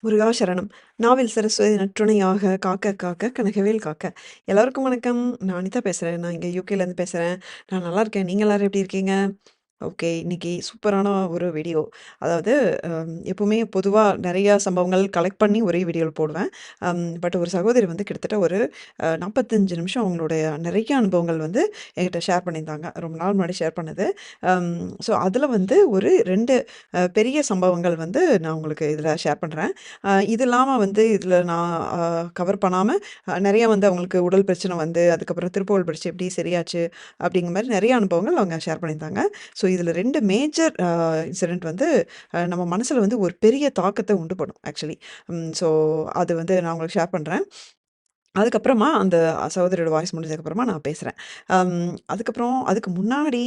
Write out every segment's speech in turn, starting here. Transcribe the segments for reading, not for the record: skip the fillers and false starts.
முருகா சரணம். நாவில் சரஸ்வதி நற்றுணையாக காக்க காக்க கனகவேல் காக்க. எல்லாருக்கும் வணக்கம். நான் அனிதா பேசுறேன். நான் இங்க யூகேலேருந்து பேசுறேன். நான் நல்லா இருக்கேன். நீங்க எல்லாரும் எப்படி இருக்கீங்க? ஓகே. இன்னைக்கு சூப்பரான ஒரு வீடியோ. அதாவது எப்பவுமே பொதுவா நெறையா சம்பவங்கள் கலெக்ட் பண்ணி ஒரே வீடியோல போடுவேன். பட் ஒரு சகோதரி வந்து கிட்டத்தட்ட ஒரு 45 நிமிஷம் அவங்களுடைய நெறைய அனுபவங்கள் வந்து என்கிட்ட ஷேர் பண்ணியிருந்தாங்க. ரொம்ப நாள் முன்னாடி ஷேர் பண்ணது. அம் ஸோ அதில வந்து ஒரு 2 பெரிய சம்பவங்கள் வந்து நான் உங்களுக்கு இதில ஷேர் பண்றேன். இது இல்லாம வந்து இதில நான் கவர் பண்ணாம நெறைய வந்து அவங்களுக்கு உடல் பிரச்சனை வந்து, அதுக்கப்புறம் திருப்புகழ் படிச்சு எப்படி சரியாச்சு, அப்படிங்கிற மாரி நெறைய அனுபவங்கள் அவங்க ஷேர் பண்ணியிருந்தாங்க. ஸோ இதில 2 மேஜர் இன்சிடென்ட் வந்து நம்ம மனசுல வந்து ஒரு பெரிய தாக்கத்த உண்டு பண்ணும் ஆக்சுவலி. ஸோ அது வந்து நான் உங்களுக்கு ஷேர் பண்றேன். அதுக்கப்புறமா அந்த சகோதரியோட வாய்ஸ் முடிஞ்சதுக்கப்புறமா நான் பேசுறேன். அதுக்கப்புறம் அதுக்கு முன்னாடி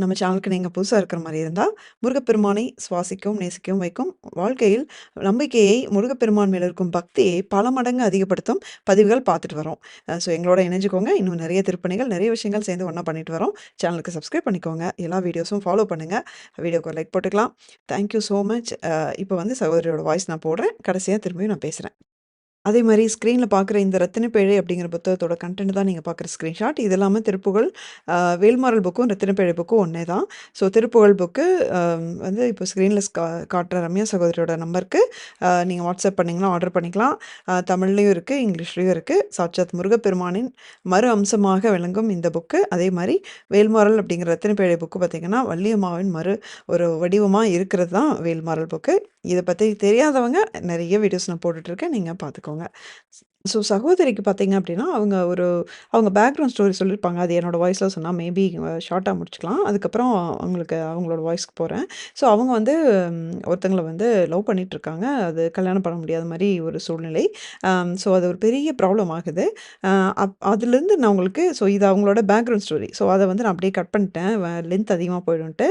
நம்ம சேனலுக்கு நீங்க புதுசா இருக்கிற மாரி இருந்தா, முருகப்பெருமானை சுவாசிக்கவும், நேசிக்கவும் வைக்கும். வாழ்க்கையில் நம்பிக்கையை முருகப்பெருமான் மேல இருக்கும் பக்தியை பல மடங்கு அதிகப்படுத்தும் பதிவுகள் பார்த்துட்டு வரோம். ஸோ எங்களோட இணைஞ்சுக்கோங்க. இன்னும் நெறைய திருப்பணிகள், நெறைய விஷயங்கள் சேர்ந்து ஒண்ணா பண்ணிட்டு வரோம். சேனலுக்கு சப்ஸ்கிரைப் பண்ணிக்கோங்க. எல்லா வீடியோஸும் ஃபாலோ பண்ணுங்க. வீடியோக்கு ஒரு லைக் போட்டுக்கலாம். Thank you so much. இப்ப வந்து சகோதரியோட வாய்ஸ் நான் போடுறேன். கடைசியா திரும்பியும் நான் பேசுறேன். அதே மாரி ஸ்க்ரீன்ல பார்க்குற இந்த ரத்தினப்பேழை அப்படிங்கிற புத்தகத்தோட கன்டென்ட் தான் நீங்க பார்க்குற ஸ்க்ரீன்ஷாட். இது எல்லாமே திருப்புகழ். வேல்மாறல் புக்கும், ரத்தினப்பேழை புக்கும் ஒண்ணே தான். ஸோ திருப்புகழ் புக்கு வந்து இப்போ ஸ்க்ரீன்ல காட்டுற ரம்யா சகோதரியோட நம்பருக்கு நீங்க வாட்ஸ்அப் பண்ணீங்கன்னா ஆர்டர் பண்ணிக்கலாம். தமிழ்லயும் இருக்கு, இங்கிலீஷ்லயும் இருக்கு. சாட்சாத் முருகப்பெருமானின் மறு அம்சமாக விளங்கும் இந்த புக்கு. அதே மாரி வேல்மாறல் அப்படிங்கிற ரத்தினப்பேழை புக்கு பார்த்தீங்கன்னா, வள்ளியம்மாவின் மறு ஒரு வடிவமா இருக்கிறது தான் வேல்மாறல் புக்கு. இத பத்தி தெரியாதவங்க நெறைய வீடியோஸ் நான் போட்டுட்ருக்கேன். நீங்க பார்த்துக்கோங்க. சகோதரிக்கு பார்த்தீங்க அப்டின்னா, அவங்க பேக்ரவுண்ட் ஸ்டோரி சொல்லியிருப்பாங்க. அது என்னோட வாய்ஸ்ல சொன்னா மேபி ஷார்ட்டா முடிச்சுக்கலாம். அதுக்கப்புறம் அவங்களோட வாய்ஸ்க்கு போறேன். அவங்க வந்து ஒருத்தங்கள வந்து லவ் பண்ணிட்டுருக்காங்க. அது கல்யாணம் பண்ண முடியாத மாரி ஒரு சூழ்நிலை. அது ஒரு பெரிய ப்ராப்ளம் ஆகுது. அ அதுலேருந்து நான் உங்களுக்கு இது அவங்களோட பேக்ரவுண்ட் ஸ்டோரி. அத வந்து நான் அப்படியே கட் பண்ணிட்டேன். லென்த் அதிகமா போயிடும்ன்ட்டு.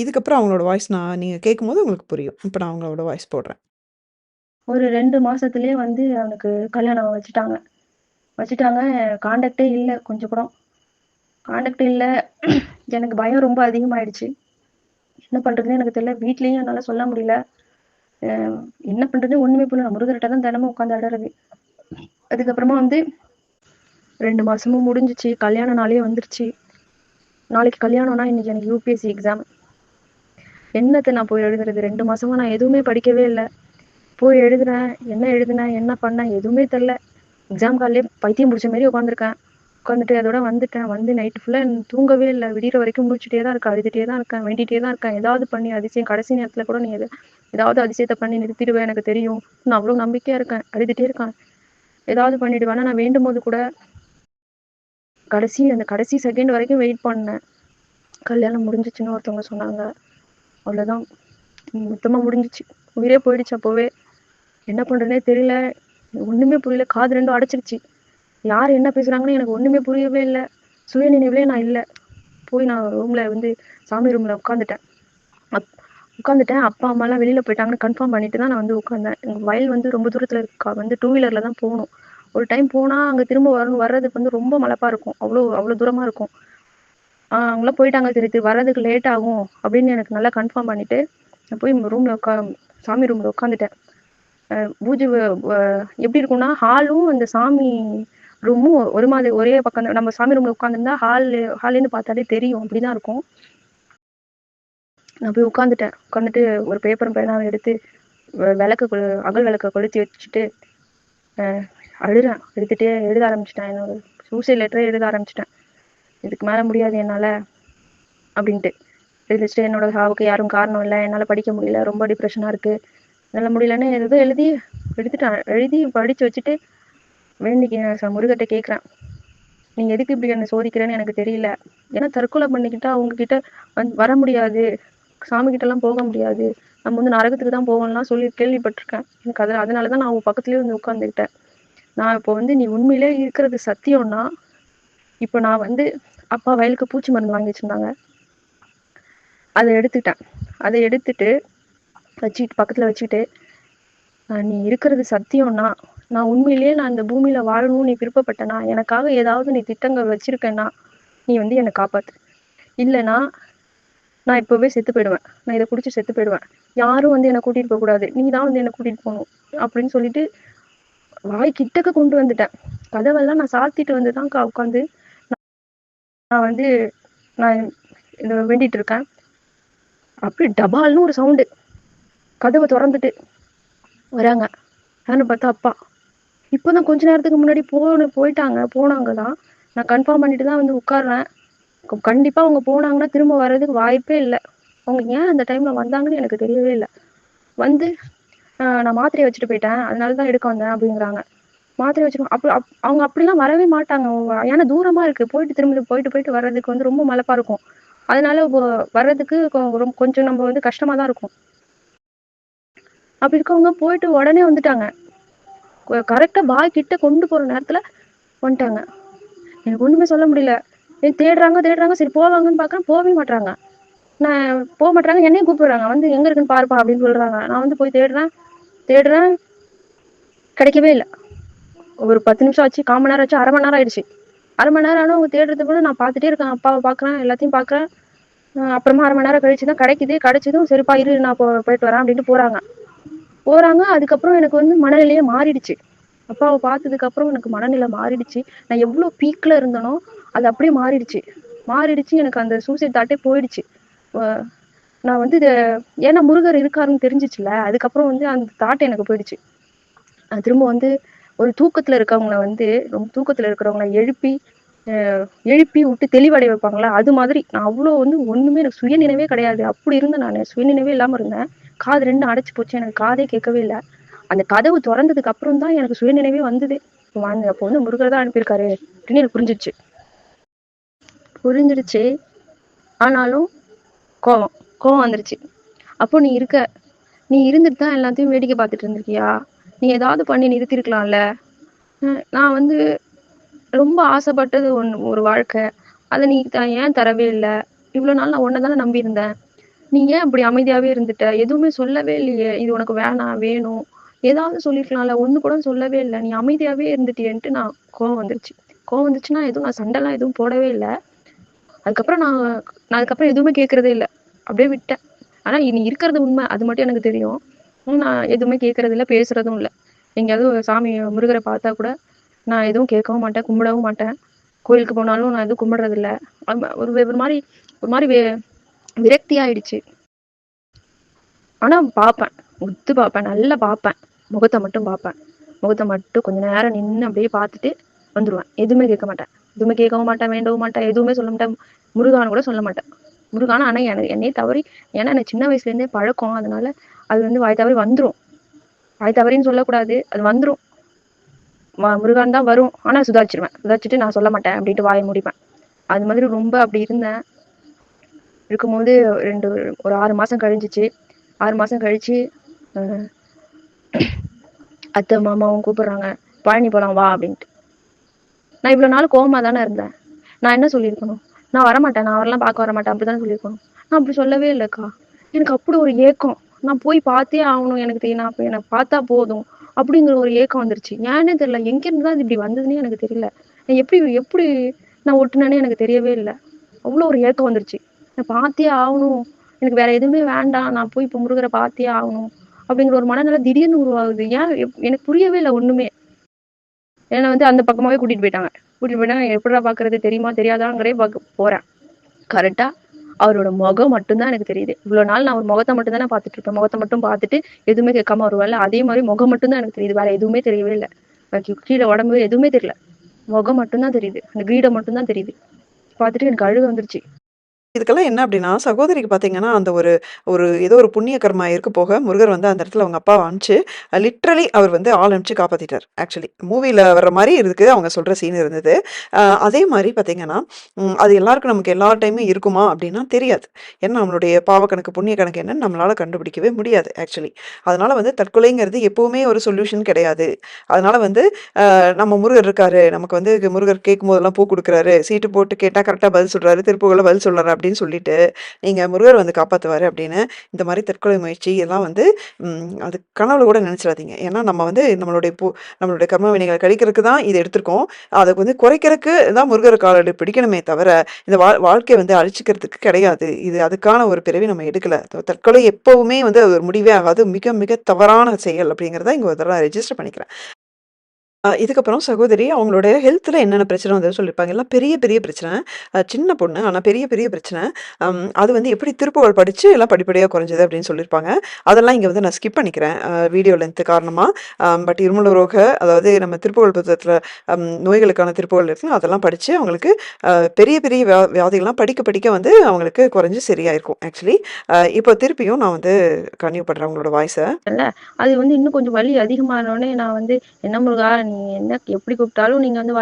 இதுக்கப்புறம் அவங்களோட வாய்ஸ் நீங்க கேட்கும்போது உங்களுக்கு புரியும். இப்ப நான் அவங்களோட வாய்ஸ் போடுறேன். ஒரு 2 மாசத்திலேயே வந்து அவனுக்கு கல்யாணம் வச்சுட்டாங்க. வச்சுட்டாங்க. கான்டாக்ட்டே இல்ல கொஞ்சம் கூட. கான்டாக்ட் இல்ல. எனக்கு பயம் ரொம்ப அதிகமாயிடுச்சு. என்ன பண்றதுன்னே எனக்கு தெரியல. வீட்லயும் என்னால சொல்ல முடியல. அ என்ன பண்றதுன்னு ஒண்ணுமே புரியல. நான் முருகர்ட்ட தான் தினமும் உட்காந்து அழறது. அதுக்கப்புறமா வந்து 2 மாசமும் முடிஞ்சுச்சு. கல்யாண நாளே வந்துருச்சு. நாளைக்கு கல்யாணம்னா இன்னைக்கு எனக்கு யுபிஎஸ்சி எக்ஸாம். என்னத்த நான் போய் எழுதுறது? 2 மாசமா நான் எதுவுமே படிக்கவே இல்ல. போய் எழுதுறேன். என்ன எழுதுனேன்? என்ன பண்ணேன்? எதுவுமே தெரியல. எக்ஸாம் ஹால்லேயே பைத்தியம் பிடிச்ச மாரி உட்காந்துருக்கேன். உட்காந்துட்டு அதோட வந்துட்டேன். வந்து நைட்டு ஃபுல்லா தூங்கவே இல்ல. விடியற வரைக்கும் முழிச்சுட்டே தான் இருக்கேன். அழுதுட்டே தான் இருக்கேன். வேண்டிட்டே தான் இருக்கேன். ஏதாவது பண்ணி அதிசயம் கடைசி நேரத்துல கூட நீ ஏதாவது அதிசயத்த பண்ணி நிறுத்திடுவ எனக்கு தெரியும். நான் அவ்வளவு நம்பிக்கையா இருக்கேன். அழுதுட்டே இருக்கேன். ஏதாவது பண்ணிடுவேன். ஆனா நான் வேண்டும்போது கூட அந்த கடைசி செகண்ட் வரைக்கும் வெயிட் பண்ணேன். கல்யாணம் முடிஞ்சிச்சுன்னு ஒருத்தவங்க சொன்னாங்க. அவ்வளவுதான். மொத்தமா முடிஞ்சிச்சு. உயிரே போயிடுச்சு அப்பவே. என்ன பண்றதுனே தெரியல. ஒண்ணுமே புரியல. காது 2ம் அடைச்சிருச்சு. யார் என்ன பேசுறாங்கன்னு எனக்கு ஒண்ணுமே புரியவே இல்ல. சுயநினைவிலே நான் இல்ல. போய் நான் ரூம்ல வந்து சாமி ரூம்ல உட்காந்துட்டேன். அப்பா, அம்மாலாம் வெளியில போயிட்டாங்கன்னு கன்ஃபார்ம் பண்ணிட்டு தான் நான் வந்து உட்காந்தேன். எங்க வயல் வந்து ரொம்ப தூரத்துல இருக்கா. வந்து 2 வீலர்ல தான் போணும். ஒரு டைம் போனா அங்க திரும்ப வர்றதுக்கு வந்து ரொம்ப மலைப்பா இருக்கும். அவ்ளோ தூரமா இருக்கும். அவங்களாம் போயிட்டாங்க. சரி வர்றதுக்கு லேட் ஆகும் அப்படின்னு எனக்கு நல்லா கன்ஃபார்ம் பண்ணிட்டு, நான் போய் சாமி ரூம்ல உட்காந்துட்டேன். பூஜை எப்படி இருக்கும்னா, ஹாலும் அந்த சாமி ரூமும் ஒரு மாதிரி ஒரே பக்கம் தான். நம்ம சாமி ரூம்ல உட்காந்துருந்தா ஹால்லேருந்து பார்த்தாலே தெரியும். அப்படிதான் இருக்கும். நான் போய் உட்காந்துட்டேன். உட்காந்துட்டு ஒரு பேப்பரும் பேனாவும் எடுத்து அகல் விளக்க கொளுத்தி வச்சுட்டு அழுறேன். எழுத ஆரம்பிச்சிட்டேன். என்னோட சூசைட் லெட்டரே எழுத ஆரம்பிச்சிட்டேன். இதுக்கு மேல முடியாது என்னால அப்படின்ட்டு. எழுதிச்சுட்டு என்னோட சாவுக்கு யாரும் காரணம் இல்லை, என்னால படிக்க முடியல, ரொம்ப டிப்ரெஷனா இருக்கு, என்னால முடியலன்னு ஏதோ எடுத்துட்டேன். எழுதி படிச்சு வச்சுட்டு முருகர்ட்ட கேட்குறேன், நீங்க எதுக்கு இப்படி என்ன சோதிக்கிறேன்னு எனக்கு தெரியல. ஏன்னா தற்கொலை பண்ணிக்கிட்டா உங்ககிட்ட வர முடியாது, சாமி கிட்ட எல்லாம் போக முடியாது, நம்ம வந்து நரகத்துக்கு தான் போவோம்லாம் சொல்லி கேள்விப்பட்டிருக்கேன். எனக்கு அதனாலதான் நான் உன் பக்கத்துலயே வந்து உட்கார்ந்துக்கிட்டேன். நான் இப்போ வந்து நீ உண்மையிலே இருக்கிறது சத்தியம்னா, இப்போ நான் வந்து அப்பா வயலுக்கு பூச்சி மருந்து வாங்கி வச்சிருந்தாங்க. அதை எடுத்துட்டேன். அதை எடுத்துட்டு பக்கத்துல வச்சுக்கிட்டு, நீ இருக்கிறது சத்தியம்னா, நான் உண்மையிலேயே நான் இந்த பூமியில வாழணும்னு நீ விருப்பப்பட்டனா, எனக்காக ஏதாவது நீ திட்டங்கள் வச்சிருக்கேன்னா, நீ வந்து என்னை காப்பாத்து. இல்லைன்னா நான் இப்பவே செத்து போயிடுவேன். நான் இத குடிச்சு செத்து போயிடுவேன். யாரும் வந்து என்ன கூட்டிட்டு போக்கூடாது. நீ தான் வந்து என்ன கூட்டிட்டு போணும்." அப்படின்னு சொல்லிட்டு வாய் கிட்டக்க கொண்டு வந்துட்டேன். கதவெல்லாம் நான் சாத்திட்டு வந்து தான்க்கா உட்காந்து நான் வந்து நான் இத வேண்டிட்டு இருக்கேன். அப்படியே டபால்னு ஒரு சவுண்டு. கதவ தொறந்துட்டு வராங்க. யாருன்னு பார்த்தா அப்பா. இப்பதான் கொஞ்ச நேரத்துக்கு முன்னாடி போனாங்க தான். நான் கன்ஃபார்ம் பண்ணிட்டு தான் வந்து உட்கார்றேன். கண்டிப்பா அவங்க போனாங்கன்னா திரும்ப வர்றதுக்கு வாய்ப்பே இல்ல. அவங்க ஏன் அந்த டைம்ல வந்தாங்கன்னு எனக்கு தெரியவே இல்ல. வந்து நான் மாத்திரைய வச்சுட்டு போயிட்டேன். அதனால தான் எடுக்க வந்தேன் அப்படிங்கிறாங்க. மாத்திரை வச்சுட்டு அவங்க அப்படிலாம் வரவே மாட்டாங்க. ஏன்னா தூரமா இருக்கு. போயிட்டு வர்றதுக்கு வந்து ரொம்ப மலைப்பா இருக்கும். அதனால வர்றதுக்கு கொஞ்சம் நம்ம வந்து கஷ்டமா தான் இருக்கும். அப்படி இருக்கவங்க போயிட்டு உடனே வந்துட்டாங்க. கரெக்டா பாய் கிட்ட கொண்டு போற நேரத்துல வந்துட்டாங்க. எனக்கு ஒண்ணுமே சொல்ல முடியல. தேடுறாங்க. சரி போவாங்கன்னு பாக்குறேன், போகவே மாட்றாங்க. நான் போக மாட்றாங்க. என்னையும் கூப்பிடுறாங்க. வந்து எங்க இருக்குன்னு பாருப்பா அப்படின்னு சொல்றாங்க. நான் வந்து போய் தேடுறேன். கிடைக்கவே இல்ல. ஒரு 10 நிமிஷம் ஆச்சு, 1/4 மணி நேரம் ஆச்சு, 1/2 மணி நேரம் ஆயிடுச்சு. 1/2 மணி நேரம் ஆனா அவங்க தேடுறதுக்குள்ள நான் பார்த்துட்டே இருக்கேன். அப்பாவை பாக்குறேன், எல்லாத்தையும் பாக்குறேன். அப்புறமா 1/2 மணி நேரம் கழிச்சு தான் கிடைக்குது. கிடைச்சதும் சரிப்பா இரு, நான் போயிட்டு வரேன் அப்படின்ட்டு போறாங்க. அதுக்கப்புறம் எனக்கு வந்து மனநிலையே மாறிடுச்சு. அப்பாவை பார்த்ததுக்கு அப்புறம் எனக்கு மனநிலை மாறிடுச்சு. நான் எவ்வளவு பீக்ல இருந்தனோ அது அப்படியே மாறிடுச்சு. எனக்கு அந்த சூசைட் தாட்டே போயிடுச்சு. நான் வந்து ஏன்னா முருகர் இருக்காருன்னு தெரிஞ்சிச்சுல, அதுக்கப்புறம் வந்து அந்த தாட் எனக்கு போயிடுச்சு. திரும்ப வந்து ஒரு தூக்கத்துல இருக்கவங்கள வந்து ரொம்ப தூக்கத்துல இருக்கிறவங்கள எழுப்பி விட்டு தெளிவடைய வைப்பாங்களா, அது மாதிரி நான் அவ்வளோ வந்து ஒண்ணுமே எனக்கு சுயநினைவே கிடையாது. அப்படி இருந்தேன். நான் சுயநினைவே இல்லாம இருந்தேன். காது 2 அடைச்சு போச்சு. எனக்கு காதே கேட்கவே இல்லை. அந்த கதவு திறந்ததுக்கு அப்புறம் தான் எனக்கு சுயநினைவே வந்தது. அப்போ வந்து முருகர் தான் அனுப்பியிருக்காரு அப்படின்னு எனக்கு புரிஞ்சிடுச்சு. ஆனாலும் கோவம் வந்துருச்சு. அப்போ நீ இருந்துட்டு தான் எல்லாத்தையும் வேடிக்கை பார்த்துட்டு இருந்திருக்கியா? நீ ஏதாவது பண்ணி நிறுத்திருக்கலாம்ல. நான் வந்து ரொம்ப ஆசைப்பட்டது ஒரு வாழ்க்கை. அதை நீ ஏன் தரவே இல்லை? இவ்வளவு நாள் நான் உன்னை நம்பி இருந்தேன். நீ ஏன் அப்படி அமைதியாவே இருந்துட்ட? எதுவுமே சொல்லவே இல்லையே. இது உனக்கு வேணாம், வேணும், ஏதாவது சொல்லிருக்கலாம்ல. ஒண்ணு கூட சொல்லவே இல்லை. நீ அமைதியாவே இருந்துட்டியேன்ட்டு கோவம் வந்துச்சுன்னா நான் சண்டைலாம் எதுவும் போடவே இல்லை. அதுக்கப்புறம் நான் அதுக்கப்புறம் எதுவுமே கேட்கறதே இல்லை. அப்படியே விட்டேன். ஆனா நீ இருக்கிறது உண்மை, அது மட்டும் எனக்கு தெரியும். நான் எதுவுமே கேட்கறது இல்லை, பேசுறதும் இல்லை. எங்கேயாவது சாமி முருகரை பார்த்தா கூட நான் எதுவும் கேட்கவும் மாட்டேன், கும்பிடவும் மாட்டேன். கோயிலுக்கு போனாலும் நான் எதுவும் கும்பிடுறது இல்லை. ஒரு மாதிரி விரக்தி ஆயிடுச்சு. ஆனா பார்ப்பேன், உத்து பார்ப்பேன், நல்லா பார்ப்பேன். முகத்தை மட்டும் கொஞ்ச நேரம் நின்று அப்படியே பார்த்துட்டு வந்துருவேன். எதுவுமே கேட்க மாட்டேன், கேட்கவும் மாட்டேன், வேண்டவும் மாட்டேன், எதுவுமே சொல்ல மாட்டேன். முருகான்னு கூட சொல்ல மாட்டேன். முருகானா ஆனா என்னையே தவறி, ஏன்னா எனக்கு சின்ன வயசுல இருந்தே பழக்கம். அதனால அது வந்து வாய் தவறி வந்துரும். வாய் தவறின்னு சொல்லக்கூடாது, அது வந்துரும். முருகான் தான் வரும். ஆனா சுதாரிச்சுட்டு நான் சொல்ல மாட்டேன் அப்படின்ட்டு வாயை முடிப்பேன். அது மாதிரி ரொம்ப அப்படி இருக்கும்போது ஒரு 6 மாசம் கழிஞ்சிச்சு. 6 மாசம் கழிச்சு அத்தை மாமாவும் கூப்பிடுறாங்க, பழனி போலாம் வா அப்படின்ட்டு. நான் இவ்வளவு நாள் கோவமா தானே இருந்தேன். நான் என்ன சொல்லியிருக்கணும்? நான் வரமாட்டேன், நான் அவரெல்லாம் பார்க்க வரமாட்டேன் அப்படித்தானே சொல்லியிருக்கணும். நான் அப்படி சொல்லவே இல்லைக்கா. எனக்கு அப்படி ஒரு ஏக்கம். நான் போய் பார்த்தே ஆகணும், எனக்கு பார்த்தா போதும் அப்படிங்கிற ஒரு ஏக்கம் வந்துருச்சு. ஏன்னே தெரியல, எங்கிருந்து தான் இப்படி வந்ததுன்னே எனக்கு தெரியல. எப்படி நான் ஒட்டுனேன்னு எனக்கு தெரியவே இல்லை. அவ்வளோ ஒரு ஏக்கம் வந்துருச்சு. நான் பார்த்தே ஆகணும், எனக்கு வேற எதுவுமே வேண்டாம், நான் போய் இப்போ முருகரை பார்த்தே ஆகணும் அப்படிங்கிற ஒரு மனநிலை திடீர்னு உருவாகுது. ஏன் எனக்கு புரியவே இல்லை ஒண்ணுமே. என்னை வந்து அந்த பக்கமாவே கூட்டிட்டு போயிட்டாங்க. எப்படிடா பாக்குறது, தெரியுமா தெரியாதாங்கிறே போறேன். கரெக்டா அவரோட முகம் மட்டும்தான் எனக்கு தெரியுது. இவ்வளவு நாள் நான் ஒரு முகத்தை மட்டும் தானே பார்த்துட்டு இருப்பேன். முகத்தை மட்டும் பார்த்துட்டு எதுவுமே கேட்காம வருவேன்ல, அதே மாதிரி முகம் மட்டும் தான் எனக்கு தெரியுது. வேற எதுவுமே தெரியவே இல்லை. கீழே உடம்பு எதுவுமே தெரியல. முகம் மட்டும்தான் தெரியுது. அந்த கிரீடம் மட்டும்தான் தெரியுது. பார்த்துட்டு எனக்கு அழுக வந்துருச்சு. இதுக்கெல்லாம் என்ன அப்படின்னா, சகோதரிக்கு பார்த்தீங்கன்னா, அந்த ஒரு ஒரு ஏதோ ஒரு புண்ணிய கர்மா இருக்க போக, முருகர் வந்து அந்த இடத்துல அவங்க அப்பாவ அனுப்பிச்சு, லிட்டரலி அவர் வந்து ஆள் அனுப்பிச்சு காப்பாத்திட்டார். ஆக்சுவலி மூவில வர்ற மாரி இருக்கு. அவங்க சொல்ற சீன் இருந்தது. அதே மாரி பார்த்தீங்கன்னா, அது எல்லாருக்கும் நமக்கு எல்லா டைமும் இருக்குமா அப்படின்னா தெரியாது. ஏன்னா நம்மளுடைய பாவ கணக்கு, புண்ணிய கணக்கு என்னன்னு நம்மளால கண்டுபிடிக்கவே முடியாது ஆக்சுவலி. அதனால வந்து தற்கொலைங்கிறது எப்பவுமே ஒரு சொல்யூஷன் கிடையாது. அதனால வந்து நம்ம முருகர் இருக்காரு, நமக்கு வந்து முருகர் கேட்கும்போதெல்லாம் பூ குடுக்குறாரு, சீட்டு போட்டு கேட்டா கரெக்ட்டா பதில் சொல்றாரு, திருப்புகழ்ல பதில் சொல்றாரு அப்படின்னு சொல்லிட்டு, நீங்க முருகர் வந்து காப்பாத்துவாரு அப்படின்னு, இந்த மாரி தற்கொலை முயற்சி எல்லாம் வந்து அது கனவுல கூட நெனச்சிடாதீங்க. ஏன்னா நம்ம வந்து நம்மளுடைய கர்ம வினைகள கழிக்கிறதுக்கு தான் இத எடுத்திருக்கோம். அத வந்து குறைக்கிறக்கு தான் முருகர் காலடி பிடிக்கணுமே தவிர, இந்த வாழ்க்கைய வந்து அழிச்சுக்கிறதுக்கு கிடையாது. இது அதுக்கான ஒரு பிறவி நம்ம எடுக்கல. தற்கொலை எப்பவுமே வந்து அது ஒரு முடிவே ஆகாது. மிக மிக தவறான செயல் அப்படிங்கிறத இங்க ஒரு தடவ ரெஜிஸ்டர் பண்ணிக்கிறேன். இதுக்கப்புறம் சகோதரி அவங்களோட ஹெல்த்ல என்னென்ன பிரச்சனை வந்ததுன்னு சொல்லியிருப்பாங்க. எல்லாம் பெரிய, பெரிய பிரச்சனை. சின்ன பொண்ணு. ஆனா பெரிய, பெரிய பிரச்சனை. அது வந்து எப்படி திருப்புகழ் படிச்சு எல்லாம் படிப்படியா குறைஞ்சது அப்படின்னு சொல்லியிருப்பாங்க. அதெல்லாம் இங்க வந்து நான் ஸ்கிப் பண்ணிக்கிறேன். வீடியோ லென்த் காரணமா. பட் இருமலரோக அதாவது நம்ம திருப்புகழ் புத்தகத்துல நோய்களுக்கான திருப்புகழ் இருக்குல்ல, அதெல்லாம் படிச்சு அவங்களுக்கு பெரிய, பெரிய வியாதிகள்லாம் படிக்க, படிக்க வந்து அவங்களுக்கு குறைஞ்சு சரியாயிருக்கும் ஆக்சுவலி. இப்போ திருப்பியும் நான் வந்து கன்டின்யூ பண்றேன் உங்களோட வாய்ஸ. அது வந்து இன்னும் கொஞ்சம் வலி அதிகமானோனே நான் வந்து, "என்ன முருகா நீ என்ன எப்படி கூப்பிட்டாலும் நீங்க வந்து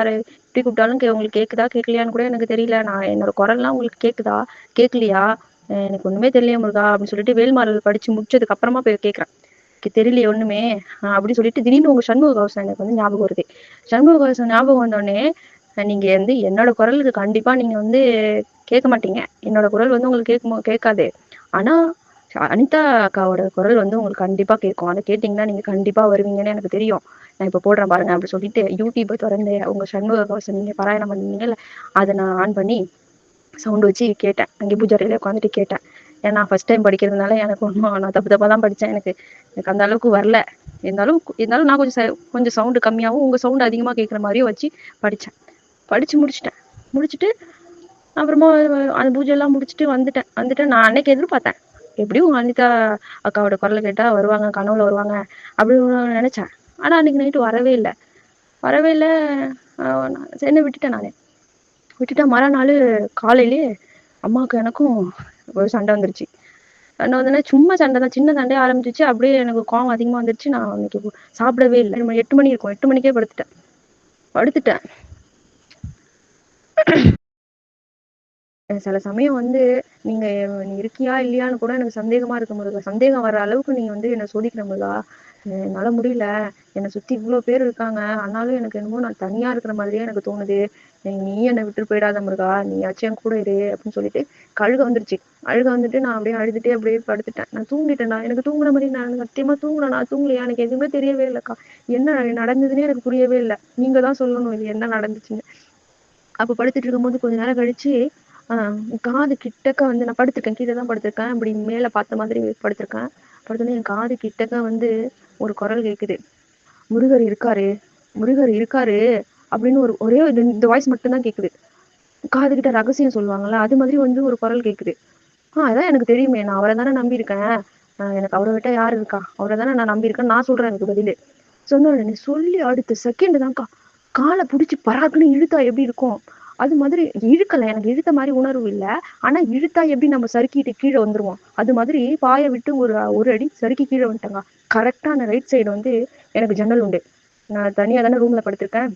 எப்படி கூப்பிட்டாலும் உங்களுக்கு கேட்குதா கேட்கலையான்னு கூட எனக்கு தெரியல. நான் என்னோட குரல்லாம் உங்களுக்கு கேட்குதா கேட்கலையா? எனக்கு ஒண்ணுமே தெரியலையே முருகா" அப்படின்னு சொல்லிட்டு வேல்மாறல் படிச்சு முடிச்சதுக்கு அப்புறமா போய் கேட்கிறேன். தெரியலையே ஒண்ணுமே அப்படின்னு சொல்லிட்டு திடீர்னு உங்க சண்முக கவசம் எனக்கு வந்து ஞாபகம் வருது. சண்முக கவசம் ஞாபகம் வந்தோடனே நீங்க வந்து என்னோட குரலுக்கு கண்டிப்பா நீங்க வந்து கேட்க மாட்டீங்க. என்னோட குரல் வந்து உங்களுக்கு கேட்காது. ஆனா அனிதா அக்காவோட குரல் வந்து உங்களுக்கு கண்டிப்பா கேட்கும். அதை கேட்டீங்கன்னா நீங்க கண்டிப்பா வருவீங்கன்னு எனக்கு தெரியும். நான் இப்ப போடுறேன் பாருங்க அப்படி சொல்லிட்டு யூடியூப்பை திறந்து உங்க சண்முக கவசம் நீங்க பாராயணம் பண்ணீங்கல்ல, அதை நான் ஆன் பண்ணி சவுண்ட் வச்சு கேட்டேன். அங்கே பூஜை அறையில உட்காந்துட்டு கேட்டேன். ஏன்னா ஃபர்ஸ்ட் டைம் படிக்கிறதுனால எனக்கு ஒன்றும் நான் தப்பு தப்பா தான் படிச்சேன். எனக்கு எனக்கு அந்த அளவுக்கு வரல. இருந்தாலும் இருந்தாலும் நான் கொஞ்சம் சவுண்டு கம்மியாகவும் உங்க சவுண்ட் அதிகமா கேட்குற மாதிரியும் வச்சு படிச்சேன். படிச்சு முடிச்சிட்டேன். முடிச்சுட்டு அப்புறமா அந்த பூஜை எல்லாம் முடிச்சுட்டு வந்துட்டு நான் அன்னைக்கு எதிர்பார்த்தேன். எப்படியும் அனிதா அக்காவோட குரலை கேட்டா வருவாங்க, கனவுல வருவாங்க அப்படின்னு நினைச்சேன். ஆனா அன்னைக்கு நைட்டு வரவே இல்லை. வரவே இல்லை. என்ன விட்டுட்டேன் நானு. விட்டுட்டா மறுநாள் காலையிலேயே அம்மாவுக்கு எனக்கும் ஒரு சண்டை வந்துருச்சு. சண்டை வந்தோடனே சும்மா சண்டை தான், சின்ன சண்டையே ஆரம்பிச்சிச்சு. அப்படியே எனக்கு கோவம் அதிகமா வந்துருச்சு. நான் அன்னைக்கு சாப்பிடவே இல்லை. 8 மணி இருக்கும். 8 மணிக்கே படுத்துட்டேன். சில சமயம் வந்து நீங்க நீ இருக்கியா இல்லையான்னு கூட எனக்கு சந்தேகமா இருக்கு முருகா. சந்தேகம் வர அளவுக்கு நீங்க வந்து என்ன சோதிக்கிற முருகா. என்னால முடியல. என்னை சுத்தி இவ்வளவு பேர் இருக்காங்க. ஆனாலும் எனக்கு என்னமோ நான் தனியா இருக்கிற மாதிரியே எனக்கு தோணுது. நீ என்னை விட்டுட்டு போயிடாத முருகா. நீயாச்சும் என் கூட இரு அப்படின்னு சொல்லிட்டு அழுக வந்துருச்சு. அழுக வந்துட்டு நான் அப்படியே அழுதுட்டே அப்படியே படுத்துட்டேன். நான் தூங்கிட்டேன்டா. எனக்கு தூங்குற மாதிரி நான் சத்தியமா தூங்குறேன். நான் தூங்கலையா? எனக்கு எதுவுமே தெரியவே இல்லக்கா. என்ன நடந்ததுன்னே எனக்கு புரியவே இல்லை. நீங்க தான் சொல்லணும் இது என்ன நடந்துச்சுன்னு. அப்ப படுத்துட்டு இருக்கும்போது கொஞ்ச நேரம் கழிச்சு காது கிட்டக்க வந்து நான் படுத்திருக்கேன். கீழே தான் படுத்திருக்கேன். இப்படி மேல பார்த்த மாதிரி படுத்திருக்கேன். படுத்தோடனே என் காது கிட்டக்க வந்து ஒரு குரல் கேக்குது. முருகர் இருக்காரு, முருகர் இருக்காரு அப்படின்னு ஒரே இந்த வாய்ஸ் மட்டும்தான் கேக்குது. காது கிட்ட ரகசியம் சொல்லுவாங்கல்ல, அது மாதிரி வந்து ஒரு குரல் கேக்குது. அதான் எனக்கு தெரியுமே. நான் அவரை தானே நம்பியிருக்கேன். எனக்கு அவரை விட்டா யாரு இருக்கா? அவரை தானே நான் நம்பியிருக்கேன். நான் சொல்றேன் எனக்கு பதிலு. சொன்ன உடனே சொல்லி அடுத்த செகண்ட் தான்க்கா காலை பிடிச்சி பராக்குன்னு இழுத்தா எப்படி இருக்கும்? அது மாதிரி இழுக்கல. எனக்கு இழுத்த மாதிரி உணர்வு இல்ல. ஆனா இழுத்தா எப்படி நம்ம சறுக்கிட்டு கீழே வந்துருவோம். அது மாதிரி பாய விட்டு ஒரு அடி சறுக்கி கீழே வந்துட்டேங்க. கரெக்டா அந்த ரைட் சைடு வந்து எனக்கு ஜன்னல் உண்டு. நான் தனியா தானே ரூம்ல படுத்திருக்கேன்.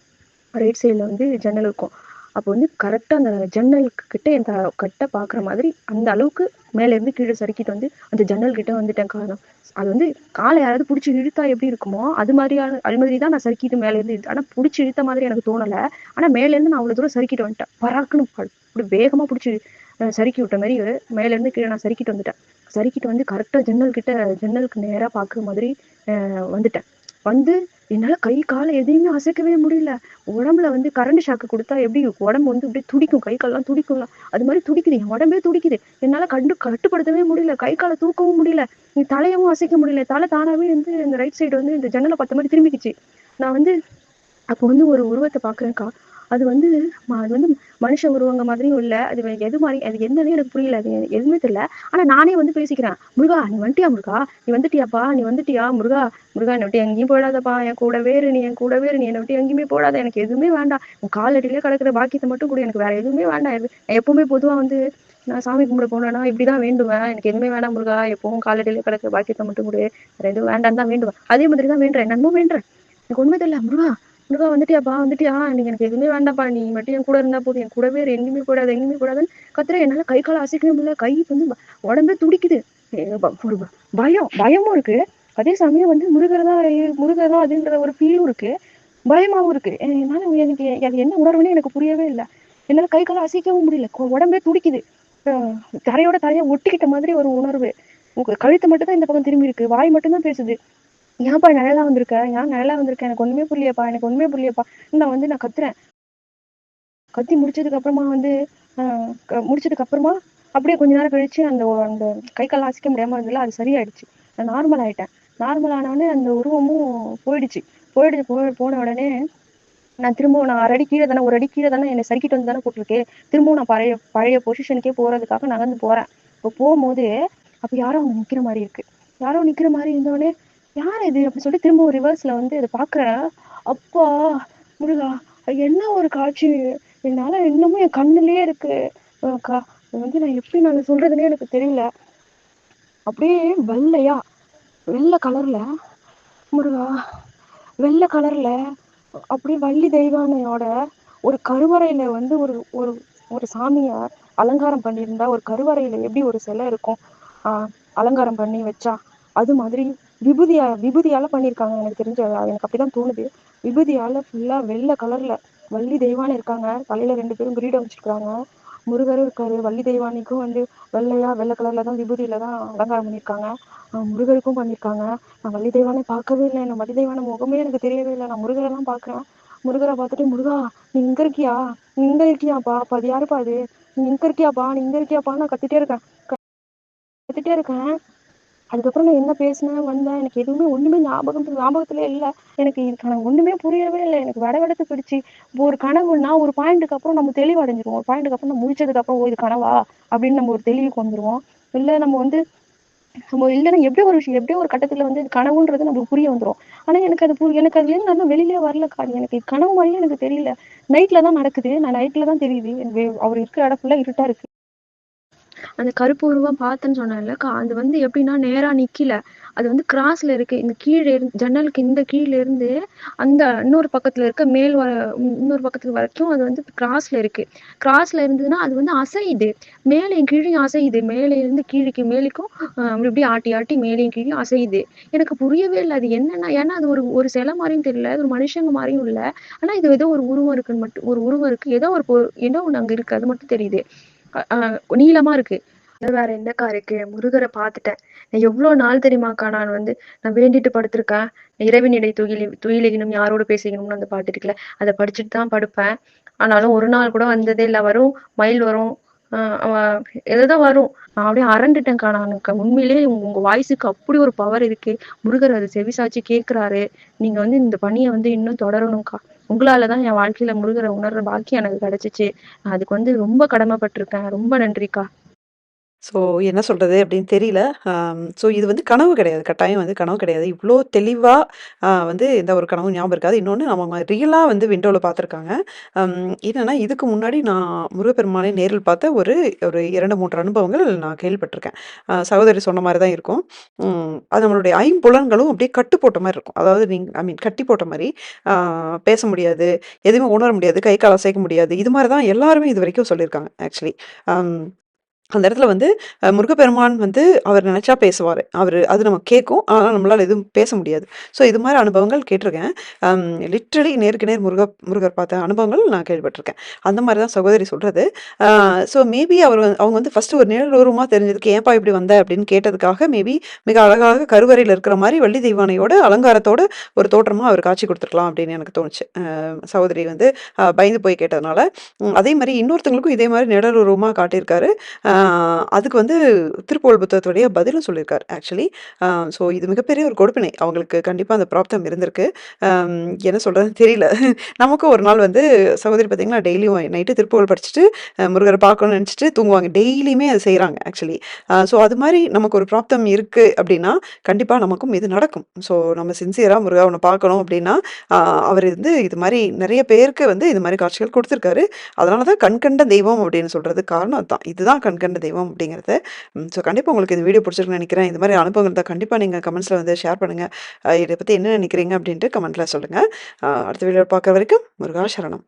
ரைட் சைடுல வந்து ஜன்னல் இருக்கும். அப்போ வந்து கரெக்டா அந்த ஜன்னலுக்கு கிட்ட என் கட்ட பாக்குற மாதிரி அந்த அளவுக்கு மேல இருந்து கீழே சறுக்கிட்டு வந்து அந்த ஜன்னல் கிட்ட வந்துட்டேன். காரணம் அது வந்து காலை யாராவது பிடிச்சி இழுத்தா எப்படி இருக்குமோ அது மாதிரிதான் நான் சறுக்கிட்டு மேல இருந்து. ஆனா பிடிச்சி இழுத்த மாதிரி எனக்கு தோணல. ஆனா மேல இருந்து நான் அவ்வளவு தூரம் சறுக்கிட்டு வந்துட்டேன். பராக்குன்னு அப்படி வேகமா பிடிச்சி சறுக்கி விட்ட மாதிரி மேல இருந்து கீழே நான் சறுக்கிட்டு வந்துட்டேன். சறுக்கிட்டு வந்து கரெக்டா ஜன்னலுக்கு நேரா பாக்குற மாதிரி வந்துட்டேன். வந்து என்னால கை காலை எதையுமே அசைக்கவே முடியல. உடம்புல வந்து கரண்ட் ஷாக்கு கொடுத்தா எப்படி உடம்பு வந்து அப்படியே துடிக்கும். கை கால்லாம் துடிக்கும்ல, அது மாதிரி துடிக்குது. என் உடம்பே துடிக்குது. என்னால கட்டுப்படுத்தவே முடியல. கை காலை தூக்கவும் முடியல. நீ தலையவும் அசைக்க முடியல. தலை தானாவே வந்து இந்த ரைட் சைடு வந்து இந்த ஜன்னலை பார்த்த மாதிரி திரும்பிக்கிச்சு. நான் வந்து அப்போ வந்து ஒரு உருவத்தை பாக்குறேன்க்கா. அது வந்து மனுஷ உருவங்க மாதிரியும் இல்ல. அது எது மாதிரி அது என்னன்னே எனக்கு புரியல. அது எதுவுமே தெரியல. ஆனா நானே வந்து பேசிக்கிறேன். முருகா நீ வந்துட்டியா? முருகா நீ வந்துட்டியாப்பா? நீ வந்துட்டியா? முருகா முருகா என்னை விட்டு எங்கேயும் போயிடாதப்பா. என் கூடவே இரு நீ. என் கூடவே இரு நீ. என்னை விட்டு எங்கேயுமே போடாத. எனக்கு எதுவுமே வேண்டாம். உன் காலடியிலே கிடக்குற பாக்கியத்தை மட்டும் கூட. எனக்கு வேற எதுவுமே வேண்டாம். எப்பவுமே பொதுவா வந்து நான் சாமி கும்பிட போனேன்னா இப்படிதான் வேண்டுவேன். எனக்கு எதுவுமே வேண்டாம் முருகா. எப்பவும் காலடியிலே கிடக்குற பாக்கியத்தை மட்டும் கூட. வேற எதுவும் வேண்டான்னு தான் வேண்டுவேன். அதே மாதிரி தான் வேண்டுறேன். என்னமோ வேண்டுறேன். எனக்கு உண்மை தெரியல. முருகா முருகா வந்துட்டியாப்பா? வந்துட்டியா? நீங்க எனக்கு எதுவுமே வேண்டாம்ப்பா. நீ மட்டும் என் கூட இருந்தா போதும். என் கூடவே இரு. எங்கேயுமே போடாத. எங்கேயுமே போடாதுன்னு கத்துறேன். என்னால கை கால அசைக்கவே முடியல. கை வந்து உடம்பே துடிக்குது. ஒரு பயமும் இருக்கு. அதே சமயம் வந்து முருகர் தான் அதுன்ற ஒரு ஃபீலும் இருக்கு. பயமாவும் இருக்கு. என்னால எனக்கு அது என்ன உணர்வுன்னு எனக்கு புரியவே இல்லை. என்னால கை கால அசைக்கவும் முடியல. உடம்பே துடிக்குது. அ தரையோட தரையா ஒட்டிக்கிட்ட மாதிரி ஒரு உணர்வு. கழுத்து மட்டும் தான் இந்த பக்கம் திரும்பி இருக்கு. வாய் மட்டும் தான் பேசுது. "ஏன்பா நிழலா வந்திருக்க? ஏன் நிழலா வந்திருக்க? எனக்கு ஒண்ணுமே புரியலையேப்பா, எனக்கு ஒண்ணுமே புரியலையேப்பா." நான் கத்துறேன். கத்தி முடிச்சதுக்கு அப்புறமா வந்து அ முடிச்சதுக்கு அப்புறமா அப்படியே கொஞ்ச நேரம் கழிச்சு அந்த கை கால்லாம் அசைக்க முடியாம இருந்ததுல, அது சரியாயிடுச்சு. நான் நார்மல் ஆயிட்டேன். நார்மல் ஆனவுனே அந்த உருவமும் போயிடுச்சு. போன உடனே நான் 6 அடி கீழ தானே, 1 அடி கீழ தானே என்ன சறுக்கிட்டு வந்து தானே போட்டுருக்கு. திரும்பவும் நான் பழைய பழைய பொசிஷனுக்கே போறதுக்காக நகர்ந்து போறேன். அப்ப போம்போது, அப்ப யாரோ அங்க நிக்கிற மாரி இருக்கு. யாரோ நிக்கிற மாரி இருந்தவுடனே, "யார் இது?" அப்படின்னு சொல்லிட்டு திரும்பவும் ரிவர்ஸ்ல வந்து அத பாக்குறேன். அப்பா! முருகா! என்ன ஒரு காட்சி! என்னால இன்னமும் என் கண்ணுலயே இருக்கு. அ க நான் எப்படி நான் சொல்றதுன்னே எனக்கு தெரியல. அப்படியே வெள்ளையா, வெள்ள கலர்ல முருகா! வெள்ள கலர்ல அப்படியே வள்ளி தெய்வானையோட ஒரு கருவறையில வந்து ஒரு ஒரு ஒரு சாமிய அலங்காரம் பண்ணியிருந்தா, ஒரு கருவறையில எப்படி ஒரு சிலை இருக்கும்? ஆ அலங்காரம் பண்ணி வச்சா, அது மாதிரி விபூதியால பண்ணியிருக்காங்க எனக்கு தெரிஞ்சு. எனக்கு அப்படிதான் தோணுது. விபூதியால ஃபுல்லா வெள்ள கலர்ல வள்ளி தெய்வானை இருக்காங்க. தலையில 2 பேரும் கிரீடம் வச்சிருக்காங்க. முருகரும் இருக்காரு. வள்ளி தெய்வானைக்கும் வந்து வெள்ள கலர்ல தான் விபூதியில தான் அலங்காரம் பண்ணியிருக்காங்க. முருகருக்கும் பண்ணியிருக்காங்க. நான் வள்ளி தெய்வானை பார்க்கவே இல்ல. எனக்கு வள்ளி தெய்வானை முகமே எனக்கு தெரியவே இல்ல. நான் முருகர தான் பார்க்குறேன். முருகர பார்த்துட்டு, "முருகா, நீ இங்க இருக்கியா? நீ இங்க இருக்கியாப்பா? அப்ப அது யாருப்பா அது? நீ இங்க இருக்கியாப்பா? நீ இங்க இருக்கியாப்பான்னு?" நான் கத்திட்டே இருக்கேன். கத்திட்டே இருக்கேன். அதுக்கப்புறம் நான் என்ன பேசினேன், வந்தேன். எனக்கு எதுவுமே ஒண்ணுமே ஞாபகத்திலே இல்ல. எனக்கு ஒண்ணுமே புரியவே இல்ல. எனக்கு வெடவெடத்து போயிடுச்சு. இப்போ ஒரு கனவுன்னா, ஒரு பாயிண்ட்டுக்கு அப்புறம் நம்ம தெளிவடைஞ்சிருவோம். ஒரு பாயிண்ட்டுக்கு அப்புறம் நம்ம முழிச்சதுக்கு அப்புறம், "ஓ! இது கனவா?" அப்படின்னு நம்ம ஒரு தெளிவுக்கு வந்துருவோம். இல்ல நம்ம வந்து நம்ம இல்லன்னா எப்படியோ ஒரு கட்டத்துல வந்து இது கனவுன்றது நம்மளுக்கு புரிய வந்துரும். ஆனா எனக்கு அதுலேருந்து நான் வெளியிலயே வரலக்கா. எனக்கு இது கனவு மாரியே எனக்கு தெரியல. நைட்ல தான் நடக்குது. நைட்ல தான் தெரியுது. அவர் இருக்கிற இடம் ஃபுல்லா இருட்டா இருக்கு. அந்த கருப்பு உருவம் பார்த்தேன்னு சொன்னேன்லக்கா, அது வந்து எப்படின்னா நேரா நிக்கல. அது வந்து கிராஸ்ல இருக்கு. இந்த கீழ ஜன்னலுக்கு இந்த கீழ இருந்து அந்த இன்னொரு பக்கத்துல இருக்க இன்னொரு பக்கத்துல வரைக்கும் அது வந்து கிராஸ்ல இருக்கு. கிராஸ்ல இருந்ததுன்னா, அது வந்து அசையுது. மேலேயும் கீழயும் அசையுது. மேலே இருந்து கீழுக்கு மேலேக்கும் இப்படி ஆட்டி ஆட்டி மேலேயும் கீழயும் அசையுது. எனக்கு புரியவே இல்ல. அது என்னன்னா ஏன்னா அது ஒரு ஒரு சிலை மாரியும் தெரியல. அது ஒரு மனுஷங்க மாரியும் இல்ல. ஆனா இது ஏதோ ஒரு உருவம் இருக்குன்னு மட்டும் ஒரு உருவம் இருக்கு. ஏதோ ஒண்ணு அங்க இருக்கு. அது மட்டும் தெரியுது. அ அ நீளமா இருக்கு. வேற என்னக்கா இருக்கு? முருகர பாத்துட்டேன். நான் எவ்ளோ நாள் தெரியுமாக்கா நான் வேண்டிட்டு படுத்திருக்கேன். "இரவினிடை துயிலெகினும் யாரோடு பேசுகினும்னு" அந்த பாட்டு இருக்குல்ல. அத படிச்சுட்டு தான் படுப்பேன். ஆனாலும் ஒரு நாள் கூட வந்ததே இல்ல. வரும், மயில் வரும். அ அவ ஏதேதோ வரும். நான் அப்படியே அரண்டுட்டேன்க்கா நானுக்கா. உண்மையிலேயே உங்க வாய்ஸுக்கு அப்படி ஒரு பவர் இருக்கு. முருகர் அத செவிசாய்ச்சு கேட்கிறாரு. நீங்க வந்து இந்த பணிய வந்து இன்னும் தொடரணும்க்கா. உங்களால தான் என் வாழ்க்கையில முருகர உணர்ற பாக்கியம் எனக்கு கிடைச்சுச்சு. நான் அதுக்கு வந்து ரொம்ப கடமைப்பட்டுருக்கேன். ரொம்ப நன்றிக்கா. ஸோ என்ன சொல்றது அப்படின்னு தெரியல. ஸோ இது வந்து கனவு கிடையாது. கட்டாயம் வந்து கனவு கிடையாது. இவ்ளோ தெளிவா வந்து எந்த ஒரு கனவும் ஞாபகம் இருக்காது. இன்னொன்னு நம்ம ரியலா வந்து விண்டோல பார்த்துருக்காங்க. அம் என்னன்னா, இதுக்கு முன்னாடி நான் முருகப்பெருமானை நேரில் பார்த்த ஒரு ஒரு 2, 3 அனுபவங்கள் நான் கேள்விப்பட்டுருக்கேன். சகோதரி சொன்ன மாரி தான் இருக்கும். அது நம்மளுடைய ஐம்புலன்களும் அப்படியே கட்டு போட்ட மாரி இருக்கும். அதாவது ஐ மீன் கட்டி போட்ட மாரி ஆ பேச முடியாது, எதுவுமே உணர முடியாது, கை கால் அசைக்க முடியாது. இது மாரி தான் எல்லாருமே இதுவரைக்கும் சொல்லியிருக்காங்க ஆக்சுவலி. அம் அந்த இடத்துல வந்து முருகப்பெருமான் வந்து அவர் நினைச்சா பேசுவாரு. அது நமக்கு கேட்கும். ஆனா நம்மளால எதுவும் பேச முடியாது. ஸோ இது மாரி அனுபவங்கள் கேட்டுருக்கேன். அம் லிட்டரலி நேருக்கு நேர் முருகர் பார்த்த அனுபவங்கள் நான் கேள்விப்பட்டுருக்கேன். அந்த மாரி தான் சகோதரி சொல்றது. ஆ ஸோ மேபி அவங்க வந்து ஃபர்ஸ்ட்டு ஒரு நிழல் உருவமா தெரிஞ்சதுக்கு, "ஏன்பா இப்படி வந்த?" அப்படின்னு கேட்டதுக்காக மேபி மிக அழகாக கருவறையில இருக்கிற மாரி வள்ளி தெய்வானையோட அலங்காரத்தோட ஒரு தோற்றமா அவர் காட்சி குடுத்துருக்கலாம் அப்படின்னு எனக்கு தோணுச்சு. சகோதரி வந்து பயந்து போய் கேட்டதுனால. அதே மாரி இன்னொருத்தவங்களுக்கும் இதே மாரி நிழல் உருவமா காட்டியிருக்காரு. ஆ அதுக்கு வந்து திருப்புகழ் புத்தகத்துடைய பதிலும் சொல்லியிருக்காரு ஆக்சுவலி. ஸோ இது மிகப்பெரிய ஒரு கொடுப்பினை. அவங்களுக்கு கண்டிப்பா அந்த பிராப்தம் இருந்திருக்கு. அம் என்ன சொல்றதுன்னு தெரியல. நமக்கும் ஒரு நாள் வந்து சகோதரி பார்த்தீங்கன்னா, டெய்லியும் நைட்டு திருப்புகழ் படிச்சுட்டு, முருகர பார்க்கணும்னு நெனச்சுட்டு தூங்குவாங்க. டெய்லியுமே அத செய்றாங்க ஆக்சுவலி. ஸோ அது மாரி நமக்கு ஒரு பிராப்தம் இருக்கு அப்டின்னா, கண்டிப்பா நமக்கும் இது நடக்கும். ஸோ நம்ம சின்சியரா முருகா உன்ன பார்க்கணும் அப்டின்னா, அ அவரு வந்து இது மாரி நெறைய பேருக்கு வந்து இது மாரி காட்சிகள் குடுத்துருக்காரு. அதனால தான் கண்கண்ட தெய்வம் அப்படின்னு சொல்றதுக்கு காரணம் அதான். இதுதான் கண்கண்ட தெய்வம் அப்படிங்கிறது. ஸோ கண்டிப்பா உங்களுக்கு இந்த வீடியோ பிடிச்சிருக்குன்னு நெனைக்கிறேன். இந்த மாரி அனுபவங்கள் இருந்தா கண்டிப்பா நீங்க கமெண்ட்ஸ்ல வந்து ஷேர் பண்ணுங்க. இத பத்தி என்ன நெனைக்கிறீங்க அப்படின்ட்டு கமெண்ட்ல சொல்லுங்க. அடுத்த வீடியோல பார்க்குற வரைக்கும் முருகா சரணம்.